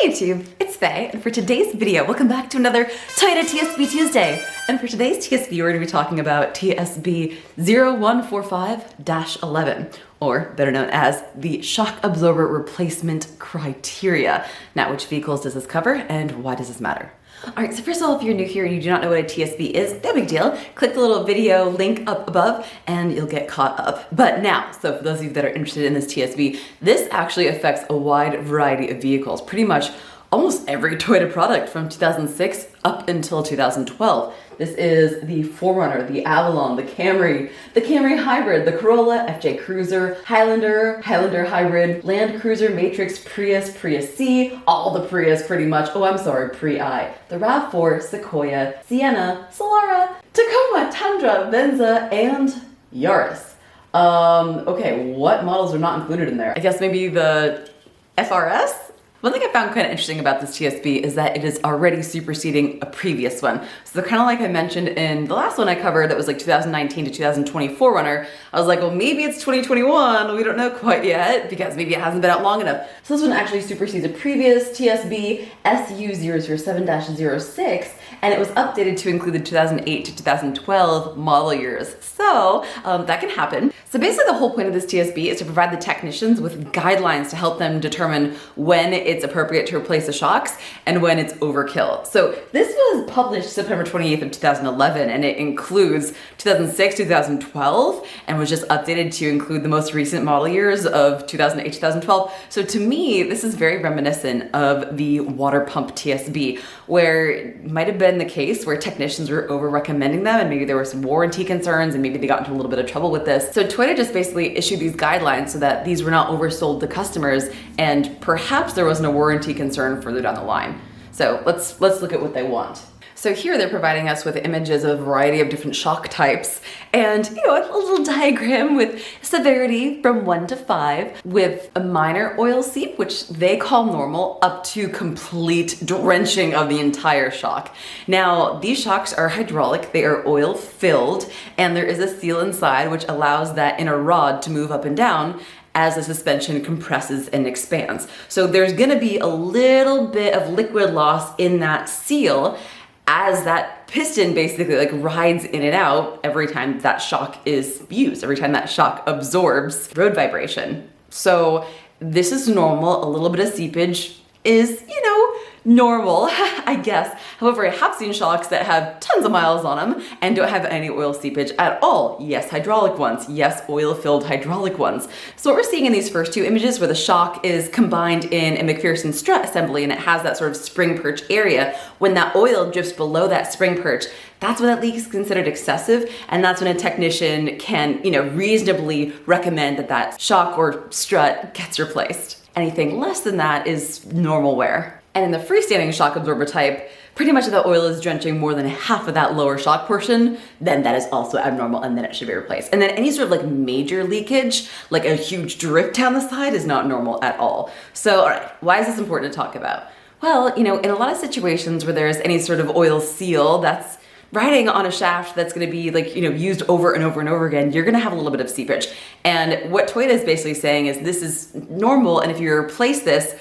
Hey YouTube, it's Faye, and for today's video, welcome back to another Toyota TSB Tuesday. And for today's TSB, we're going to be talking about TSB 0145-11, or better known as the shock absorber replacement criteria. Now, which vehicles does this cover, and why does this matter? Alright, so first of all, if you're new here and you do not know what a TSB is, no big deal. Click the little video link up above and you'll get caught up. But now, so for those of you that are interested in this TSB, this actually affects a wide variety of vehicles. Pretty much almost every Toyota product from 2006 up until 2012. This is the 4Runner, the Avalon, the Camry Hybrid, the Corolla, FJ Cruiser, Highlander Hybrid, Land Cruiser, Matrix, Prius, Prius C, all the Prius pretty much. Oh, I'm sorry, Pri. The RAV4, Sequoia, Sienna, Solara, Tacoma, Tundra, Venza, and Yaris. Okay, what models are not included in there? I guess maybe the FRS? One thing I found kind of interesting about this TSB is that it is already superseding a previous one. So kind of like I mentioned in the last one I covered that was like 2019 to 2024 runner, I was like, well, maybe it's 2021. We don't know quite yet because maybe it hasn't been out long enough. So this one actually supersedes a previous TSB SU007-06, and it was updated to include the 2008 to 2012 model years. So that can happen. So basically the whole point of this TSB is to provide the technicians with guidelines to help them determine when it's appropriate to replace the shocks and when it's overkill. So this was published September 28th of 2011, and it includes 2006, 2012, and was just updated to include the most recent model years of 2008, 2012. So to me, this is very reminiscent of the water pump TSB, where it might have been the case where technicians were over recommending them and maybe there were some warranty concerns and maybe they got into a little bit of trouble with this. So Toyota just basically issued these guidelines so that these were not oversold to customers, and perhaps there wasn't a warranty concern further down the line. So let's look at what they want. So here they're providing us with images of a variety of different shock types and, you know, a little diagram with severity from 1 to 5 with a minor oil seep, which they call normal, up to complete drenching of the entire shock. Now, these shocks are hydraulic, they are oil filled, and there is a seal inside which allows that inner rod to move up and down as the suspension compresses and expands. So there's gonna be a little bit of liquid loss in that seal as that piston basically like rides in and out every time that shock is used, every time that shock absorbs road vibration. So this is normal. A little bit of seepage is, you know, normal, I guess. However, I have seen shocks that have tons of miles on them and don't have any oil seepage at all. Yes, hydraulic ones. Yes, oil-filled hydraulic ones. So what we're seeing in these first two images where the shock is combined in a McPherson strut assembly and it has that sort of spring perch area, when that oil drifts below that spring perch, that's when that leak is considered excessive, and that's when a technician can, you know, reasonably recommend that that shock or strut gets replaced. Anything less than that is normal wear. And in the freestanding shock absorber type, pretty much if the oil is drenching more than half of that lower shock portion, then that is also abnormal and then it should be replaced. And then any sort of like major leakage, like a huge drip down the side, is not normal at all. So, all right, why is this important to talk about? Well, you know, in a lot of situations where there's any sort of oil seal that's riding on a shaft that's gonna be like, you know, used over and over and over again, you're gonna have a little bit of seepage. And what Toyota is basically saying is this is normal, and if you replace this,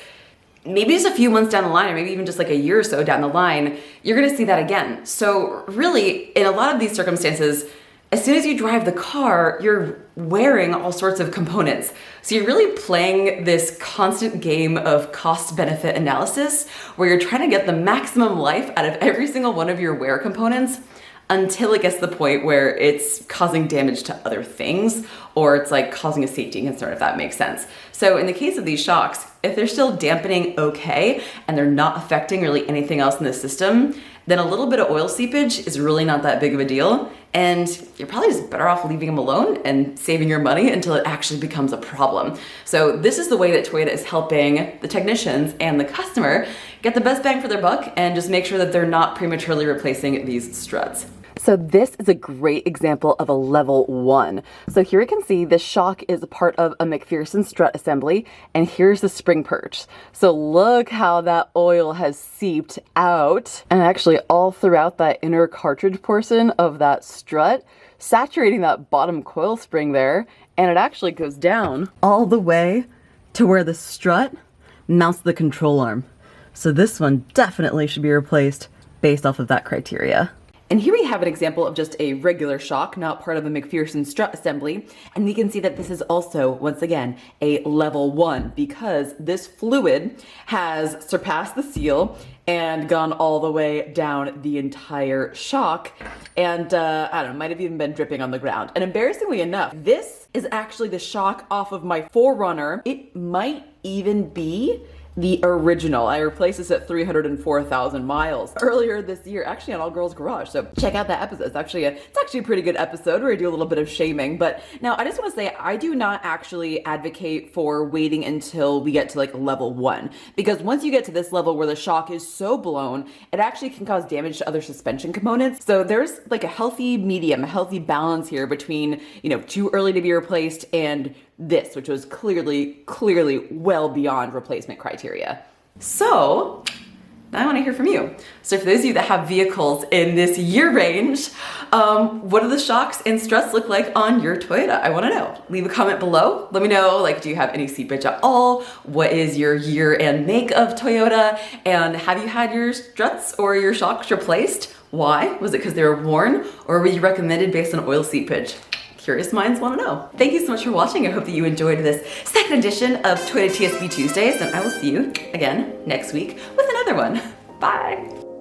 maybe just a few months down the line, or maybe even just like a year or so down the line, you're gonna see that again. So really, in a lot of these circumstances, as soon as you drive the car, you're wearing all sorts of components. So you're really playing this constant game of cost-benefit analysis where you're trying to get the maximum life out of every single one of your wear components until it gets to the point where it's causing damage to other things, or it's like causing a safety concern, if that makes sense. So in the case of these shocks, if they're still dampening okay and they're not affecting really anything else in the system, then a little bit of oil seepage is really not that big of a deal, and you're probably just better off leaving them alone and saving your money until it actually becomes a problem. So this is the way that Toyota is helping the technicians and the customer get the best bang for their buck and just make sure that they're not prematurely replacing these struts. So this is a great example of a level 1. So here you can see the shock is a part of a McPherson strut assembly, and here's the spring perch. So look how that oil has seeped out, and actually all throughout that inner cartridge portion of that strut, saturating that bottom coil spring there, and it actually goes down all the way to where the strut mounts the control arm. So this one definitely should be replaced based off of that criteria. And here we have an example of just a regular shock, not part of a McPherson strut assembly. And we can see that this is also, once again, a level 1 because this fluid has surpassed the seal and gone all the way down the entire shock. And I don't know, might have even been dripping on the ground. And embarrassingly enough, this is actually the shock off of my 4Runner. It might even be the original. I replaced this at 304,000 miles earlier this year, actually on All Girls Garage. So check out that episode. It's actually a pretty good episode where I do a little bit of shaming. But now I just want to say I do not actually advocate for waiting until we get to like level 1, because once you get to this level where the shock is so blown, it actually can cause damage to other suspension components. So there's like a healthy medium, a healthy balance here between, you know, too early to be replaced and this, which was clearly well beyond replacement criteria. So now I want to hear from you. So for those of you that have vehicles in this year range, what do the shocks and struts look like on your Toyota? I want to know. Leave a comment below. Let me know, like, do you have any seepage at all? What is your year and make of Toyota? And have you had your struts or your shocks replaced? Why? Was it because they were worn, or were you recommended based on oil seepage? Curious minds want to know. Thank you so much for watching. I hope that you enjoyed this second edition of Toyota TSB Tuesdays, and I will see you again next week with another one. Bye.